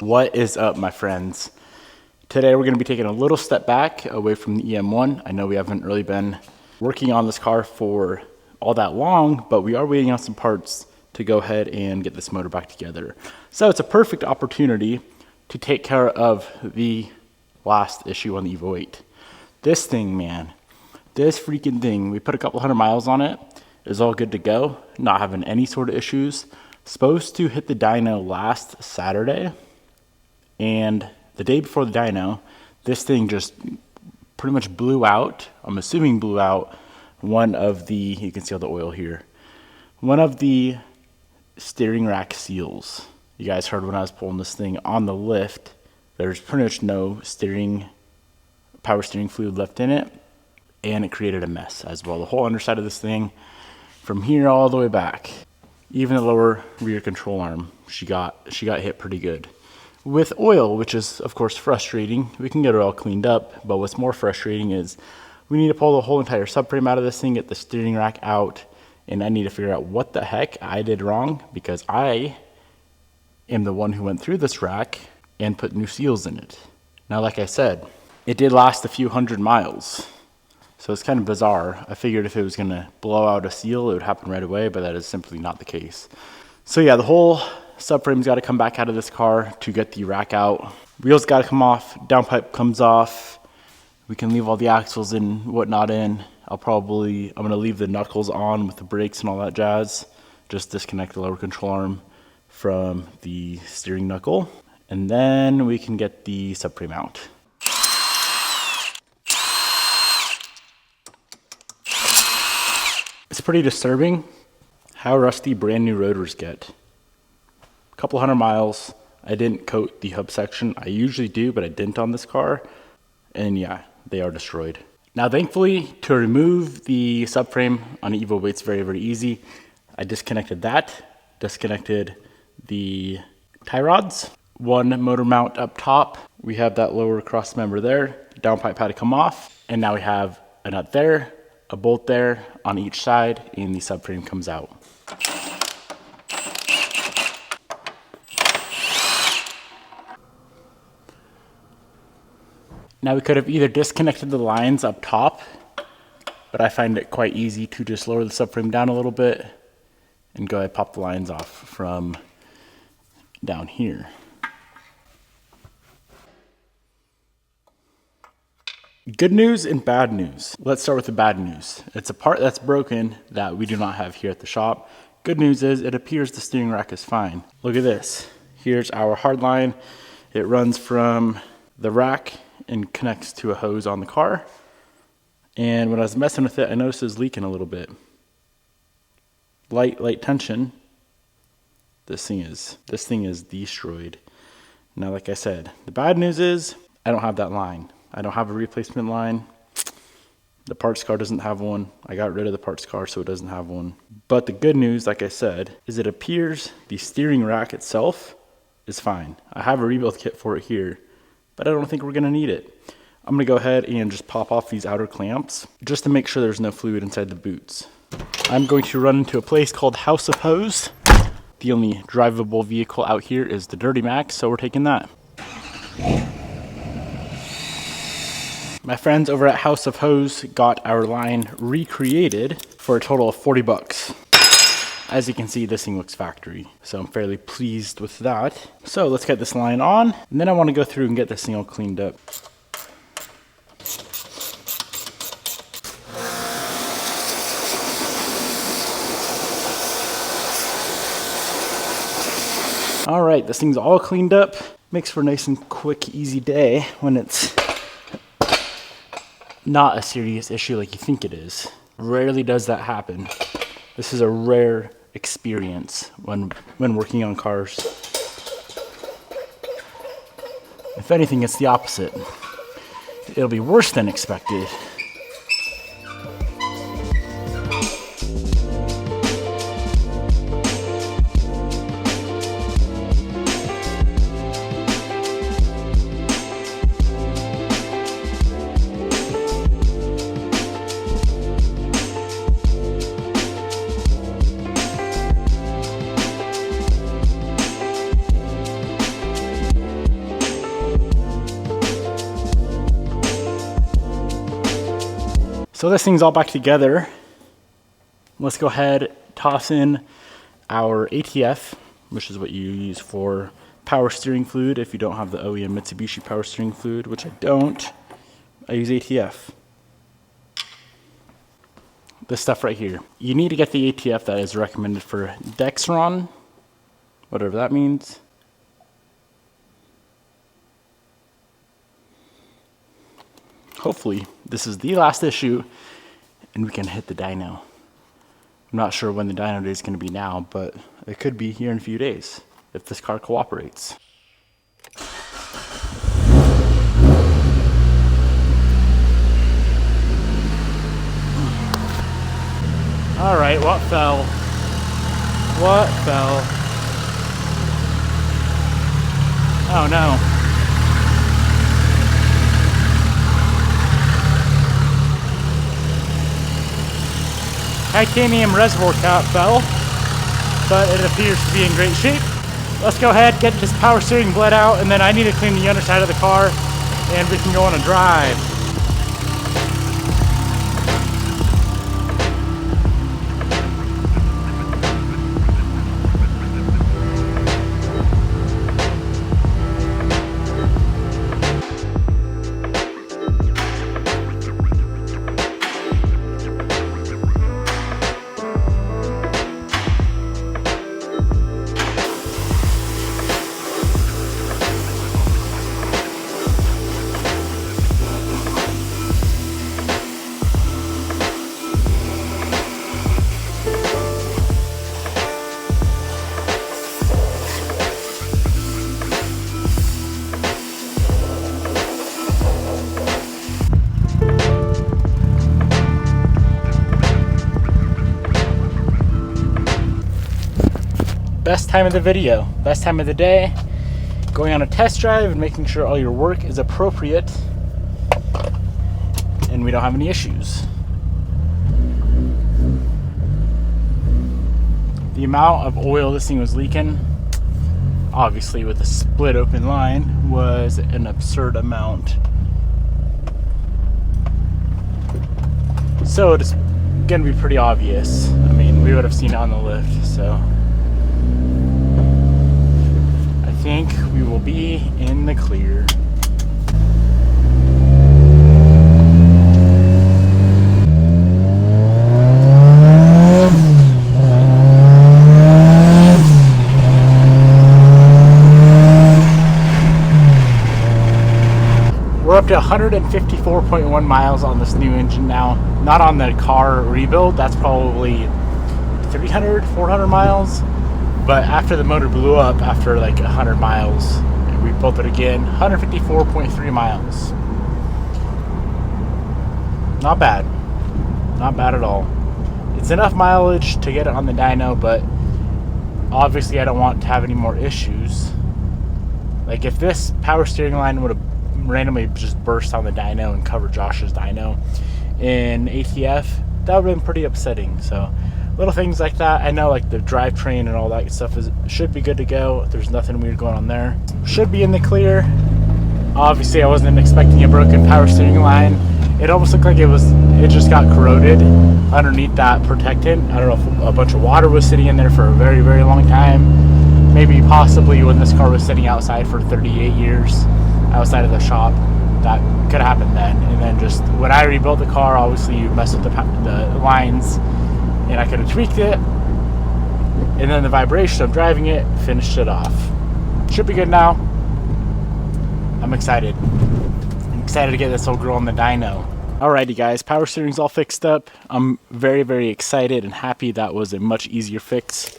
What is up, my friends? Today we're going to be taking a little step back away from the EM1. I know we haven't really been working on this car for all that long, but we are waiting on some parts to go ahead and get this motor back together. So it's a perfect opportunity to take care of the last issue on the Evo 8. This thing, man, this freaking thing, we put a couple hundred miles on it. It's all good to go, not having any sort of issues. Supposed to hit the dyno last Saturday, and the day before the dyno, this thing just pretty much blew out. I'm assuming blew out one of the, you can see all the oil here, one of the steering rack seals. You guys heard when I was pulling this thing on the lift, there's pretty much no power steering fluid left in it, and it created a mess as well. The whole underside of this thing, from here all the way back, even the lower rear control arm, she got hit pretty good with oil, which is of course frustrating. We can get it all cleaned up, but what's more frustrating is we need to pull the whole entire subframe out of this thing, get the steering rack out, and I need to figure out what the heck I did wrong, because I am the one who went through this rack and put new seals in it. Now, like I said, it did last a few hundred miles, so it's kind of bizarre. I figured if it was gonna blow out a seal, it would happen right away, but that is simply not the case. So yeah, the whole subframe's got to come back out of this car to get the rack out. Wheels got to come off, downpipe comes off. We can leave all the axles and whatnot in. I'm gonna leave the knuckles on with the brakes and all that jazz. Just disconnect the lower control arm from the steering knuckle, and then we can get the subframe out. It's pretty disturbing how rusty brand new rotors get. A couple hundred miles, I didn't coat the hub section. I usually do, but I didn't on this car. And yeah, they are destroyed. Now, thankfully, to remove the subframe on an Evo 8, it's very, very easy. I disconnected the tie rods, one motor mount up top. We have that lower cross member there. Downpipe had to come off. And now we have a nut there, a bolt there on each side, and the subframe comes out. Now, we could have either disconnected the lines up top, but I find it quite easy to just lower the subframe down a little bit and go ahead and pop the lines off from down here. Good news and bad news. Let's start with the bad news. It's a part that's broken that we do not have here at the shop. Good news is it appears the steering rack is fine. Look at this. Here's our hard line. It runs from the rack and connects to a hose on the car. And when I was messing with it, I noticed it was leaking a little bit. Light tension. This thing is destroyed. Now, like I said, the bad news is I don't have that line. I don't have a replacement line. The parts car doesn't have one. I got rid of the parts car, so it doesn't have one. But the good news, like I said, is it appears the steering rack itself is fine. I have a rebuild kit for it here, but I don't think we're gonna need it. I'm gonna go ahead and just pop off these outer clamps just to make sure there's no fluid inside the boots. I'm going to run into a place called House of Hose. The only drivable vehicle out here is the Dirty Mac, so we're taking that. My friends over at House of Hose got our line recreated for a total of 40 bucks. As you can see, this thing looks factory, so I'm fairly pleased with that. So let's get this line on, and then I want to go through and get this thing all cleaned up. All right, this thing's all cleaned up. Makes for a nice and quick, easy day when it's not a serious issue like you think it is. Rarely does that happen. This is a rare experience when working on cars. If anything, it's the opposite. It'll be worse than expected. So this thing's all back together. Let's go ahead, toss in our ATF, which is what you use for power steering fluid if you don't have the OEM Mitsubishi power steering fluid, which I don't. I use ATF. This stuff right here. You need to get the ATF that is recommended for Dexron, whatever that means. Hopefully this is the last issue and we can hit the dyno. I'm not sure when the dyno day is going to be now, but it could be here in a few days if this car cooperates. All right, what fell? What fell? Oh no. Titanium reservoir cap fell, but it appears to be in great shape. Let's go ahead, get this power steering bled out, and then I need to clean the underside of the car, and we can go on a drive. Best time of the video, best time of the day, going on a test drive and making sure all your work is appropriate and we don't have any issues. The amount of oil this thing was leaking, obviously with a split open line, was an absurd amount. So it's gonna be pretty obvious. I mean, we would have seen it on the lift, so. I think we will be in the clear. We're up to 154.1 miles on this new engine now. Not on the car rebuild, that's probably 300, 400 miles. But after the motor blew up, after like 100 miles, we built it again, 154.3 miles. Not bad. Not bad at all. It's enough mileage to get it on the dyno, but obviously I don't want to have any more issues. Like if this power steering line would have randomly just burst on the dyno and covered Josh's dyno in ATF, that would have been pretty upsetting. So little things like that. I know like the drivetrain and all that stuff should be good to go. There's nothing weird going on there. Should be in the clear. Obviously I wasn't expecting a broken power steering line. It almost looked like it just got corroded underneath that protectant. I don't know if a bunch of water was sitting in there for a very, very long time. Maybe possibly when this car was sitting outside for 38 years outside of the shop. That could happen then. And then just when I rebuilt the car, obviously you mess with the lines, and I could have tweaked it, and then the vibration of driving it finished it off. Should be good now. I'm excited. I'm excited to get this old girl on the dyno. Alrighty guys, power steering's all fixed up. I'm very, very excited and happy. That was a much easier fix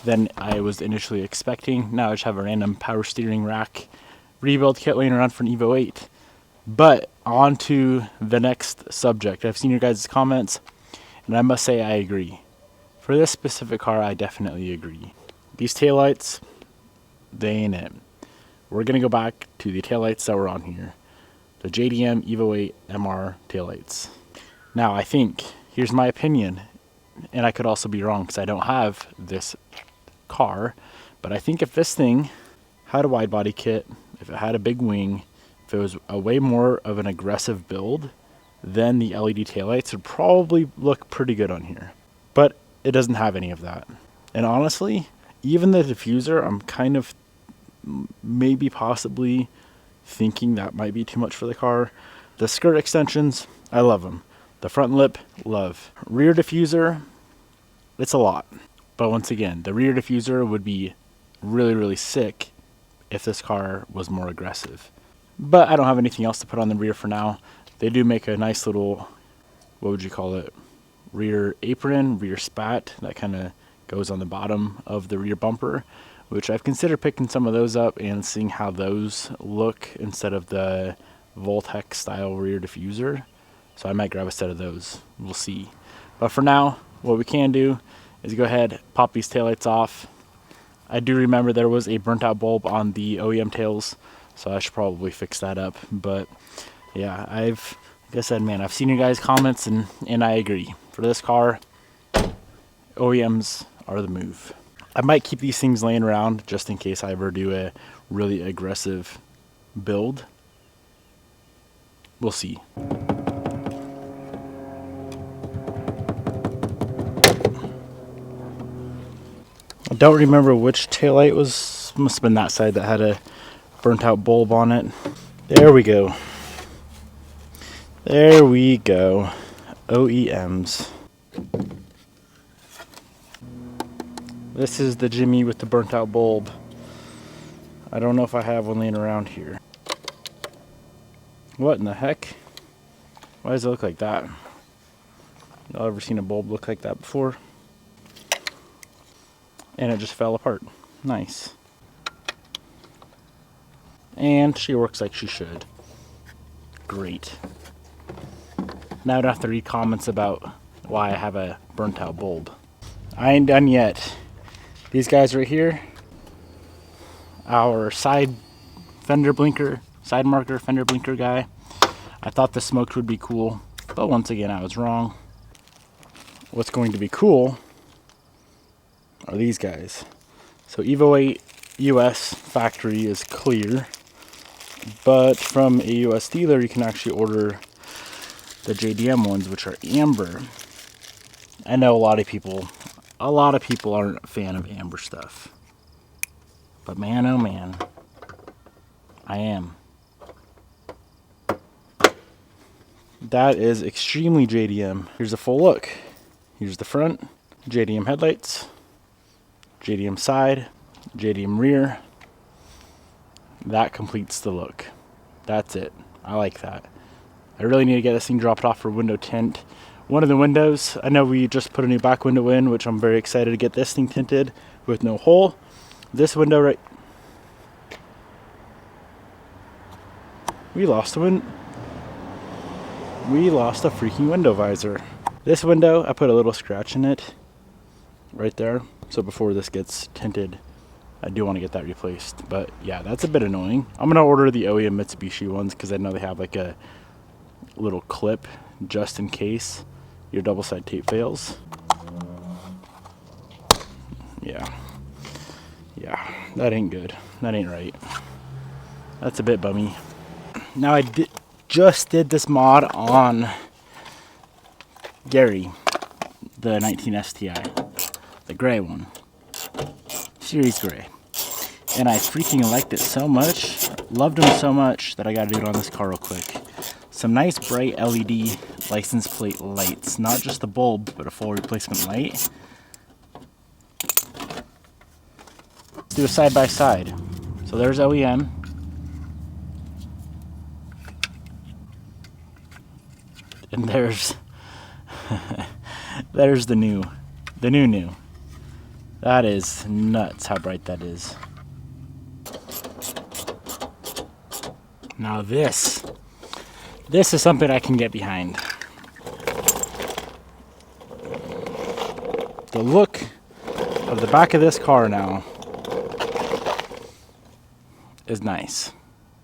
than I was initially expecting. Now I just have a random power steering rack rebuild kit laying around for an Evo 8. But on to the next subject. I've seen your guys' comments, and I must say I agree. For this specific car, I definitely agree. These taillights, they ain't it. We're going to go back to the taillights that were on here. The JDM Evo 8 MR taillights. Now, I think, here's my opinion, and I could also be wrong because I don't have this car, but I think if this thing had a wide body kit, if it had a big wing, if it was a way more of an aggressive build, then the LED taillights would probably look pretty good on here. But it doesn't have any of that. And honestly, even the diffuser, I'm kind of maybe possibly thinking that might be too much for the car. The skirt extensions, I love them. The front lip, love. Rear diffuser, it's a lot. But once again, the rear diffuser would be really, really sick if this car was more aggressive. But I don't have anything else to put on the rear for now. They do make a nice little, what would you call it? Rear apron, rear spat that kind of goes on the bottom of the rear bumper, which I've considered picking some of those up and seeing how those look instead of the Voltec style rear diffuser. So I might grab a set of those. We'll see. But for now, what we can do is go ahead, pop these taillights off. I do remember there was a burnt out bulb on the OEM tails, so I should probably fix that up. But yeah, like I said, man, I've seen you guys' comments and I agree. For this car, OEMs are the move. I might keep these things laying around just in case I ever do a really aggressive build. We'll see. I don't remember which taillight was, must have been that side that had a burnt out bulb on it. There we go. There we go. OEMs. This is the Jimmy with the burnt out bulb. I don't know if I have one laying around here. What in the heck? Why does it look like that? Y'all ever seen a bulb look like that before? And it just fell apart. Nice. And she works like she should. Great. Now I don't have to read comments about why I have a burnt out bulb. I ain't done yet. These guys right here, our side fender blinker, side marker fender blinker guy. I thought the smoked would be cool, but once again I was wrong. What's going to be cool are these guys. So Evo 8 US factory is clear, but from a US dealer you can actually order the JDM ones, which are amber. I know a lot of people aren't a fan of amber stuff, but man, oh man, I am. That is extremely JDM. Here's a full look. Here's the front, JDM headlights, JDM side, JDM rear. That completes the look. That's it. I like that. I really need to get this thing dropped off for window tint. One of the windows, I know we just put a new back window in, which I'm very excited to get this thing tinted with no hole. This window right... We lost a freaking window visor. This window, I put a little scratch in it right there. So before this gets tinted, I do want to get that replaced. But yeah, that's a bit annoying. I'm going to order the OEM Mitsubishi ones because I know they have like a little clip just in case your double side tape fails. Yeah, that ain't good. That ain't right. That's a bit bummy. Now I just did this mod on Gary, the 19 STI, the gray one, series gray, and I freaking liked it so much, loved him so much that I got to do it on this car real quick. Some nice bright LED license plate lights, not just the bulb, but a full replacement light. Let's do a side by side. So there's OEM. And there's there's the new. That is nuts how bright that is. Now this is something I can get behind. The look of the back of this car now is nice.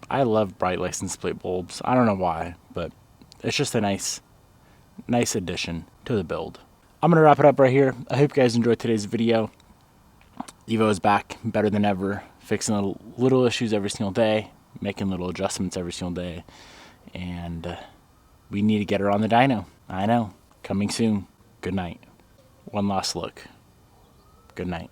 I love bright license plate bulbs. I don't know why, but it's just a nice addition to the build. I'm gonna wrap it up right here. I hope you guys enjoyed today's video. Evo is back better than ever, fixing little issues every single day, making little adjustments every single day, and we need to get her on the dyno. I know. Coming soon. Good night. One last look. Good night.